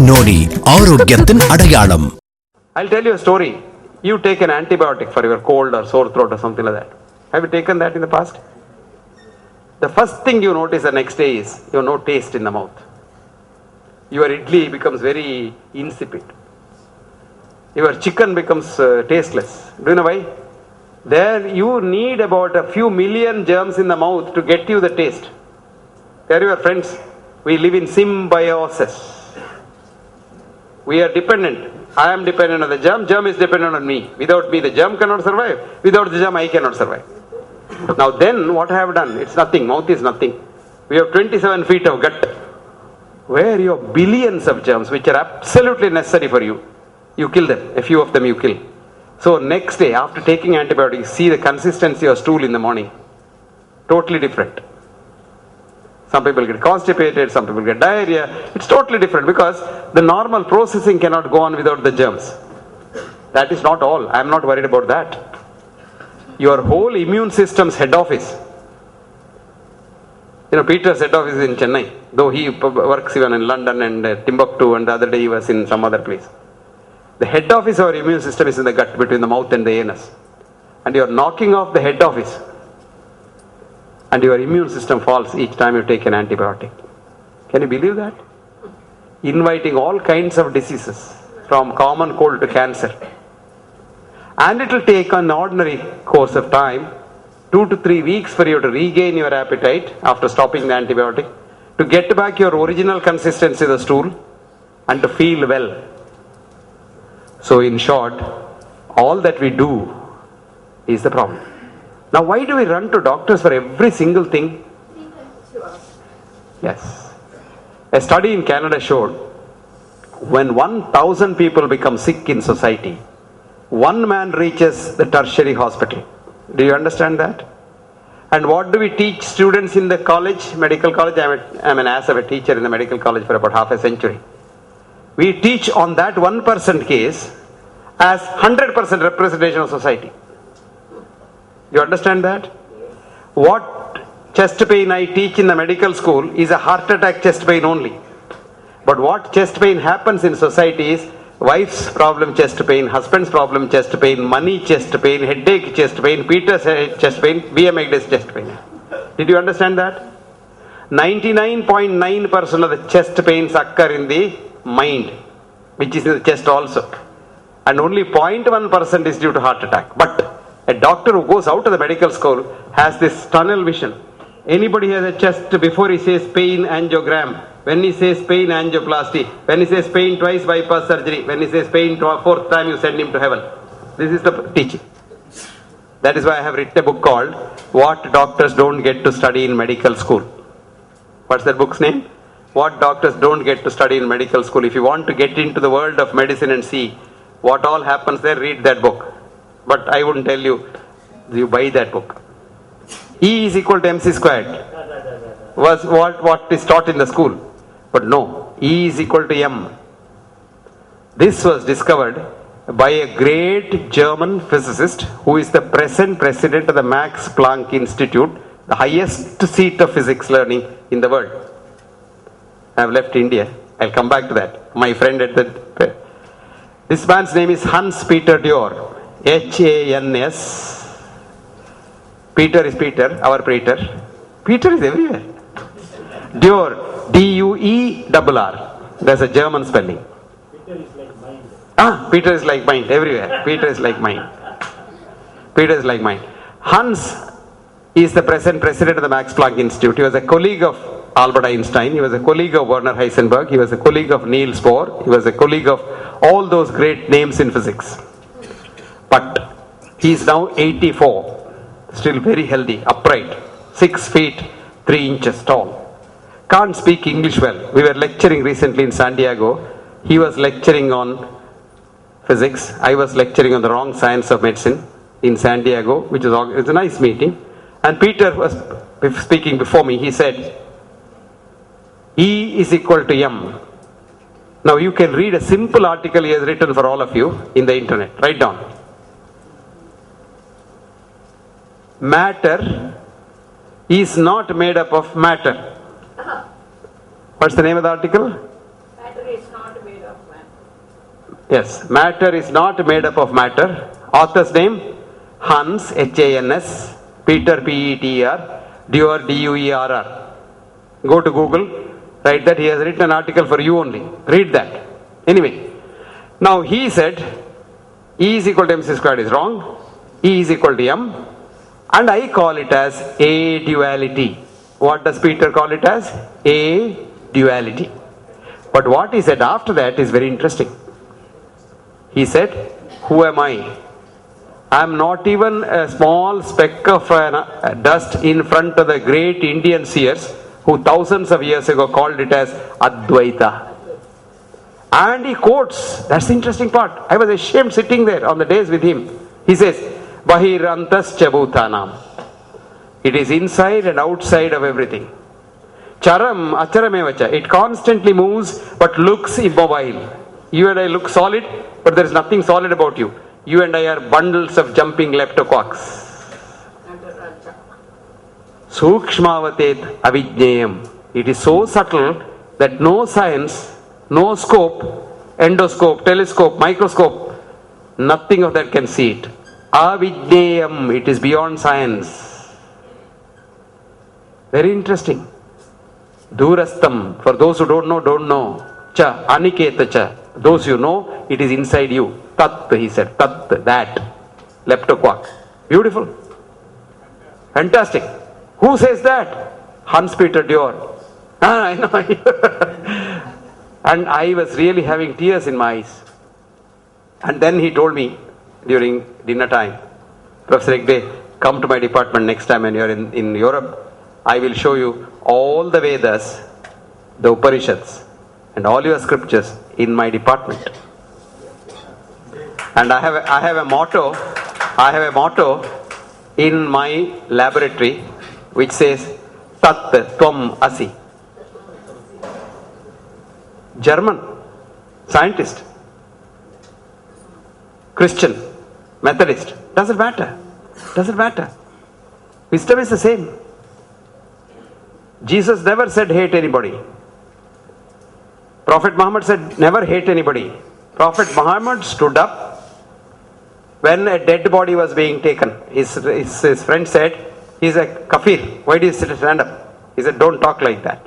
நோடி ஆரோக்கியத்தின் அடையாளம். I'll tell you a story. You take an antibiotic for your cold or sore throat or something like that. Have you taken that in the past? The first thing you notice the next day is you have no taste in the mouth. Your idli becomes very insipid. Your chicken becomes tasteless. Do you know why? There you need about a few million germs in the mouth to get you the taste. They are your friends. We live in symbiosis. We are dependent. I am dependent on the germ. Germ is dependent on me. Without me, the germ cannot survive. Without the germ, I cannot survive. Now then, what I have done? It's nothing. Mouth is nothing. We have 27 feet of gut, where you have billions of germs which are absolutely necessary for you. You kill them. A few of them you kill. So next day, after taking antibiotics, see the consistency of stool in the morning. Totally different. Some people get constipated, some people get diarrhea. It's totally different because the normal processing cannot go on without the germs. That is not all. I am not worried about that. Your whole immune system's head office. You know, Peter's head office is in Chennai, though he works even in London and Timbuktu, and the other day he was in some other place. The head office of our immune system is in the gut, between the mouth and the anus. And you are knocking off the head office, and your immune system falls each time you take an antibiotic. Can you believe that? Inviting all kinds of diseases, from common cold to cancer. And it will take an ordinary course of time, 2 to 3 weeks for you to regain your appetite after stopping the antibiotic, to get back your original consistency of the stool, and to feel well. So in short, all that we do is the problem. Now why do we run to doctors for every single thing? Yes. A study in Canada showed when 1,000 people become sick in society, one man reaches the tertiary hospital. Do you understand that? And what do we teach students in the college, medical college? I'm an ass of a teacher in the medical college for about half a century. We teach on that 1% case as 100% representation of society. You understand that? What chest pain I teach in the medical school is a heart attack chest pain only. But what chest pain happens in society is wife's problem chest pain, husband's problem chest pain, money chest pain, headache chest pain, Peter's chest pain, BMX chest pain. Did you understand that? 99.9% of the chest pains occur in the mind, which is in the chest also. And only 0.1% is due to heart attack. But a doctor who goes out to the medical school has this tunnel vision. Anybody has a chest before he says pain angiogram, when he says pain angioplasty, when he says pain twice bypass surgery, when he says pain fourth time you send him to heaven. This is the teaching. That is why I have written a book called What Doctors Don't Get to Study in Medical School. What's that book's name? What Doctors Don't Get to Study in Medical School. If you want to get into the world of medicine and see what all happens there, read that book. But I wouldn't tell you, you buy that book. E is equal to mc squared was what is taught in the school. But no, E is equal to m. This was discovered by a great German physicist who is the present president of the Max Planck Institute, the highest seat of physics learning in the world. I have left India. I'll come back to that. My friend at the... This man's name is Hans Peter Dürr. H-A-N-S. Peter is Peter, our Peter. Peter is everywhere. Dürr, D-U-E-R-R. There's a German spelling. Peter is like mind. Peter is like mind, everywhere. Peter is like mind. Peter is like mind. Hans is the present president of the Max Planck Institute. He was a colleague of Albert Einstein. He was a colleague of Werner Heisenberg. He was a colleague of Niels Bohr. He was a colleague of all those great names in physics. But he is now 84, still very healthy, upright, 6 feet 3 inches tall. Can't speak English well. We were lecturing recently in San Diego. He was lecturing on physics. I was lecturing on the wrong science of medicine in San Diego, which was a nice meeting. And Peter was speaking before me. He said, E is equal to m. Now you can read a simple article he has written for all of you in the internet. Write down. Matter is not made up of matter. What's the name of the article? Matter is not Yes, matter is not made up of matter. Author's name, Hans, H-A-N-S, Peter, P-E-T-E-R, Dewar, D-U-E-R-R. Go to Google, write that. He has written an article for you only. Read that. Anyway, now he said E is equal to mc squared is wrong. E is equal to m. And I call it as a duality. What does Peter call it as? A duality. But what he said after that is very interesting. He said, who am I? I am not even a small speck of dust in front of the great Indian seers who thousands of years ago called it as Advaita. And he quotes, that's the interesting part. I was ashamed sitting there on the days with him. He says, Bahirantas Chabhutanam. It is inside and outside of everything. Charam Acharamevacha. It constantly moves but looks immobile. You and I look solid, but there is nothing solid about you. You and I are bundles of jumping leptoquarks. Sukshmavatet avijnayam. It is so subtle that no science, no scope, endoscope, telescope, microscope, nothing of that can see it. Avijnayam. It is beyond science. Very interesting. Durastam. For those who don't know. Cha, aniketa cha. Those you know, it is inside you. Tat, he said. Tat, that. Leptoquark. Beautiful. Fantastic. Who says that? Hans Peter Dewar. I know. And I was really having tears in my eyes. And then he told me during dinner time, Professor Hegde, come to my department next time when you are in Europe. I will show you all the Vedas, the Upanishads, and all your scriptures in my department. And I have a motto in my laboratory which says Tat Tvam Asi. German, scientist, Christian, Methodist, doesn't matter. Wisdom is the same. Jesus never said hate anybody. Prophet Muhammad said never hate anybody. Prophet Muhammad stood up when a dead body was being taken. His friend said, he's a kafir. Why do you stand up? He said, don't talk like that.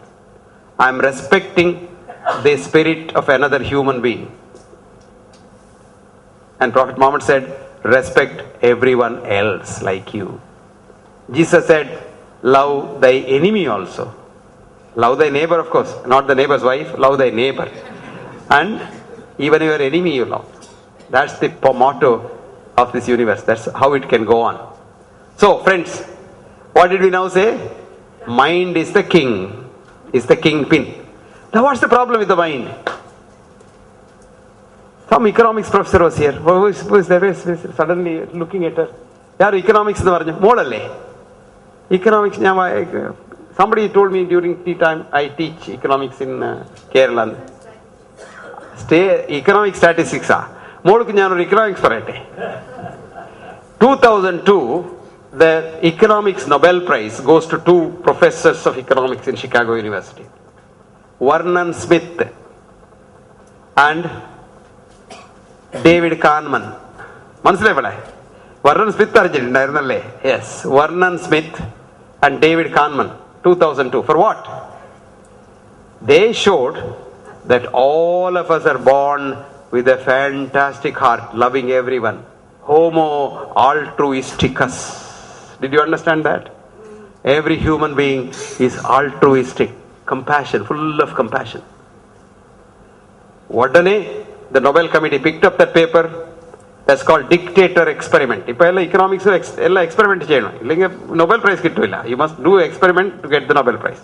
I am respecting the spirit of another human being. And Prophet Muhammad said, respect everyone else like you. Jesus said, love thy enemy also. Love thy neighbor, of course, not the neighbor's wife, love thy neighbor. And even your enemy you love. That's the motto of this universe. That's how it can go on. So, friends, what did we now say? Mind is the king, is the kingpin. Now, what's the problem with the mind? Some economics professor was here. Who is there? Suddenly looking at her. Yeah, economics model. Economics, somebody told me during tea time, I teach economics in Kerala. Economic statistics. Economics 2002, the economics Nobel Prize goes to two professors of economics in Chicago University. Vernon Smith and David Kahneman. Vernon Smith Arjun, yes. Vernon Smith and David Kahneman, 2002. For what? They showed that all of us are born with a fantastic heart, loving everyone. Homo altruisticus. Did you understand that? Every human being is altruistic, compassion, full of compassion. Vadane, the Nobel Committee picked up that paper. That's called dictator experiment. Economics experiment. Nobel Prize. You must do experiment to get the Nobel Prize.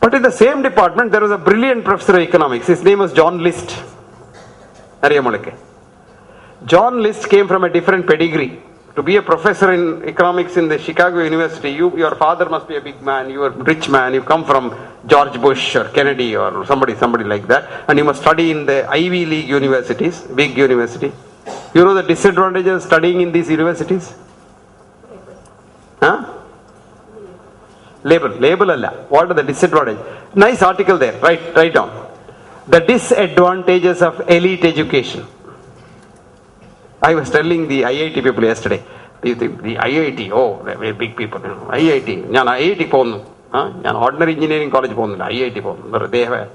But in the same department, there was a brilliant professor of economics. His name was John List. John List came from a different pedigree. To be a professor in economics in the Chicago University, your father must be a big man, you are a rich man, you come from George Bush or Kennedy or somebody like that, and you must study in the Ivy League universities, big university. You know the disadvantages of studying in these universities? Huh? Label Allah. What are the disadvantages? Nice article there, write down. The disadvantages of elite education. I was telling the IIT people yesterday. The IIT, oh, they're very big people. You know. IIT. ഞാൻ IIT പോകുന്നു. ഞാൻ ordinary engineering college പോകുന്നില്ല. IIT പോകുന്നു. They have a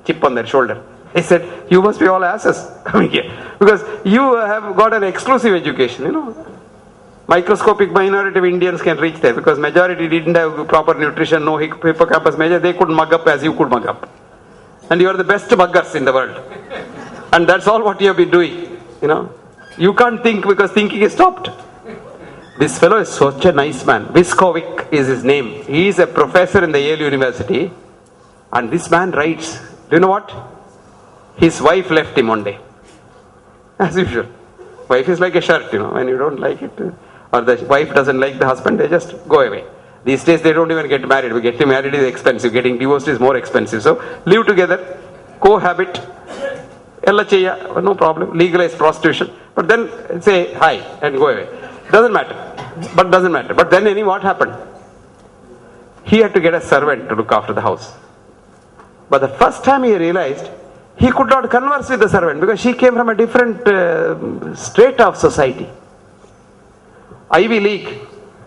chip on their shoulder. I said, you must be all asses coming here. Because you have got an exclusive education, you know. Microscopic minority of Indians can reach there because majority didn't have proper nutrition, no hippocampus major. They couldn't mug up as you could mug up. And you are the best muggers in the world. And that's all what you have been doing, you know. You can't think because thinking is stopped. This fellow is such a nice man. Vyskovic is his name. He is a professor in the Yale University. And this man writes, do you know what? His wife left him one day. As usual. Wife is like a shirt, you know. When you don't like it, or the wife doesn't like the husband, they just go away. These days they don't even get married. Getting married is expensive. Getting divorced is more expensive. So live together, cohabit, no problem. Legalize prostitution. But then say hi and go away. Doesn't matter. But then what happened? He had to get a servant to look after the house. But the first time he realized, he could not converse with the servant because she came from a different strata of society. Ivy League,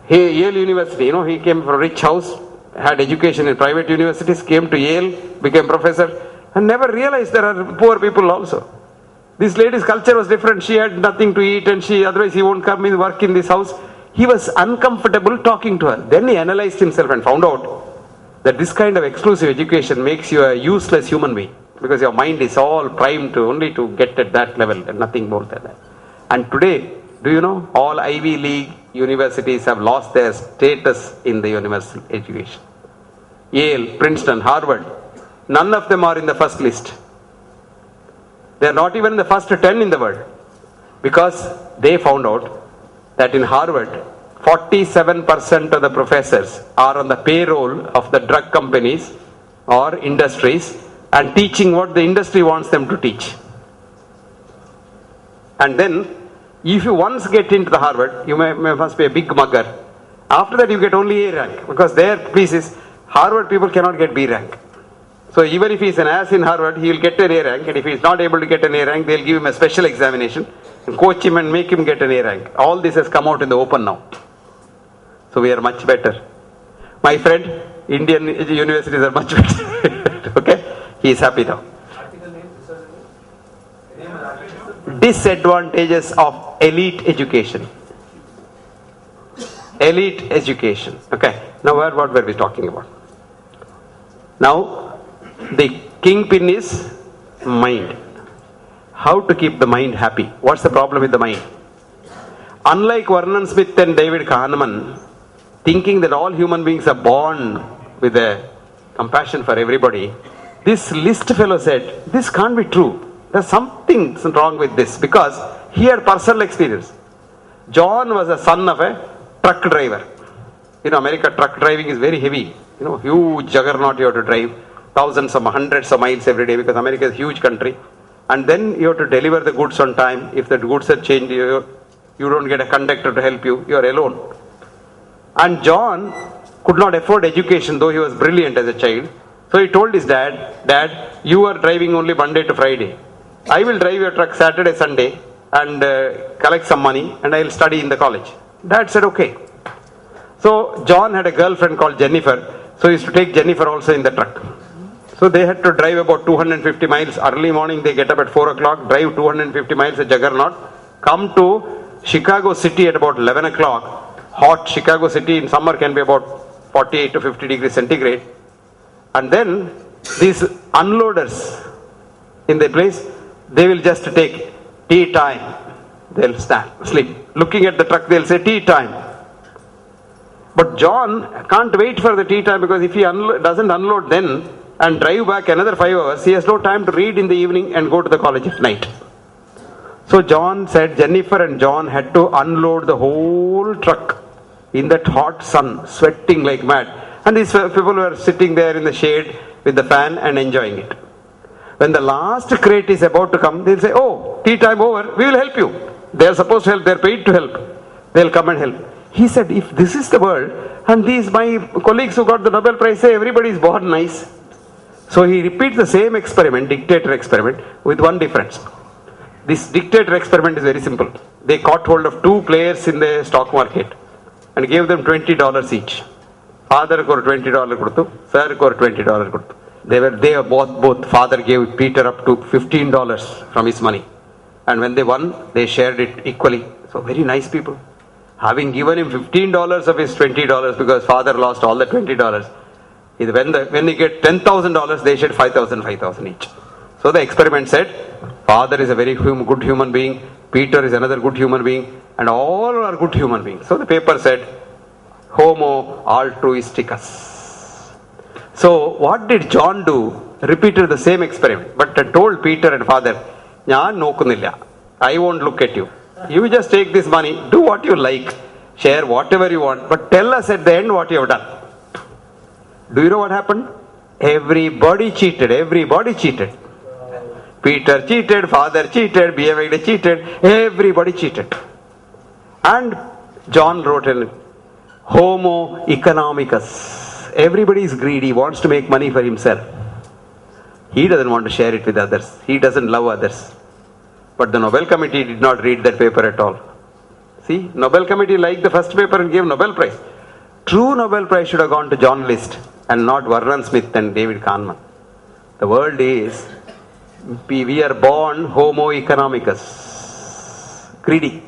Yale University, you know, he came from a rich house, had education in private universities, came to Yale, became professor, and never realized there are poor people also. This lady's culture was different. She had nothing to eat and otherwise he won't come and work in this house. He was uncomfortable talking to her. Then he analyzed himself and found out that this kind of exclusive education makes you a useless human being. Because your mind is all primed to only to get at that level and nothing more than that. And today, do you know, all Ivy League universities have lost their status in the universal education. Yale, Princeton, Harvard, none of them are in the first list. They are not even in the first 10 in the world. Because they found out that in Harvard, 47% of the professors are on the payroll of the drug companies or industries and teaching what the industry wants them to teach. And then, if you once get into the Harvard, you must be a big mugger. After that, you get only A rank. Because their piece is, Harvard people cannot get B rank. So even if he is an ass in Harvard, he will get an A rank. And if he is not able to get an A rank, they will give him a special examination, and coach him and make him get an A rank. All this has come out in the open now. So we are much better. My friend, Indian universities are much better. Okay? He is happy now. Disadvantages of elite education. Elite education. Okay. Now what were we talking about? Now, the kingpin is mind. How to keep the mind happy? What's the problem with the mind? Unlike Vernon Smith and David Kahneman, thinking that all human beings are born with a compassion for everybody, this list fellow said, this can't be true. There's something wrong with this because he had personal experience. John was a son of a truck driver. In America, truck driving is very heavy. You know, huge juggernaut you have to drive, thousands or hundreds of miles every day because America is a huge country. And then you have to deliver the goods on time. If the goods are changed, you don't get a conductor to help you. You are alone. And John could not afford education, though he was brilliant as a child. So he told his dad, Dad, you are driving only Monday to Friday. I will drive your truck Saturday, Sunday and collect some money and I will study in the college. Dad said, okay. So John had a girlfriend called Jennifer. So he used to take Jennifer also in the truck. So they had to drive about 250 miles. Early morning they get up at 4 o'clock, drive 250 miles a juggernaut, come to Chicago City at about 11 o'clock. Hot Chicago City in summer can be about 48 to 50 degrees centigrade. And then these unloaders in the place, they will just take tea time. They'll stand, sleep. Looking at the truck, they'll say tea time. But John can't wait for the tea time because if he doesn't unload then and drive back another 5 hours, he has no time to read in the evening and go to the college at night. So John said Jennifer and John had to unload the whole truck in that hot sun, sweating like mad. And these people were sitting there in the shade with the fan and enjoying it. When the last crate is about to come, they'll say, oh, tea time over, we will help you. They are supposed to help, they are paid to help. They'll come and help. He said, if this is the world, and these my colleagues who got the Nobel Prize say everybody is born nice, So he repeats the same experiment, dictator experiment, with one difference. This dictator experiment is very simple. They caught hold of two players in the stock market and gave them $20 each. Father got $20 கொடுத்து, sir got $20 கொடுத்து. They were both. Father gave Peter up to $15 from his money. And when they won, they shared it equally. So very nice people. Having given him $15 of his $20 because father lost all the $20, when they get $10,000, they shed $5,000 each. So the experiment said, father is a very good human being, Peter is another good human being, and all are good human beings. So the paper said, homo altruisticus. So what did John do? Repeated the same experiment, but told Peter and father, I won't look at you. You just take this money, do what you like, share whatever you want, but tell us at the end what you have done. Do you know what happened? Everybody cheated. Peter cheated, father cheated, BMWD cheated, everybody cheated. And John wrote in Homo economicus. Everybody is greedy, wants to make money for himself. He doesn't want to share it with others. He doesn't love others. But the Nobel Committee did not read that paper at all. See, Nobel Committee liked the first paper and gave Nobel Prize. True Nobel Prize should have gone to John List and not Vernon Smith and David Kahneman. The world is, we are born Homo economicus, greedy.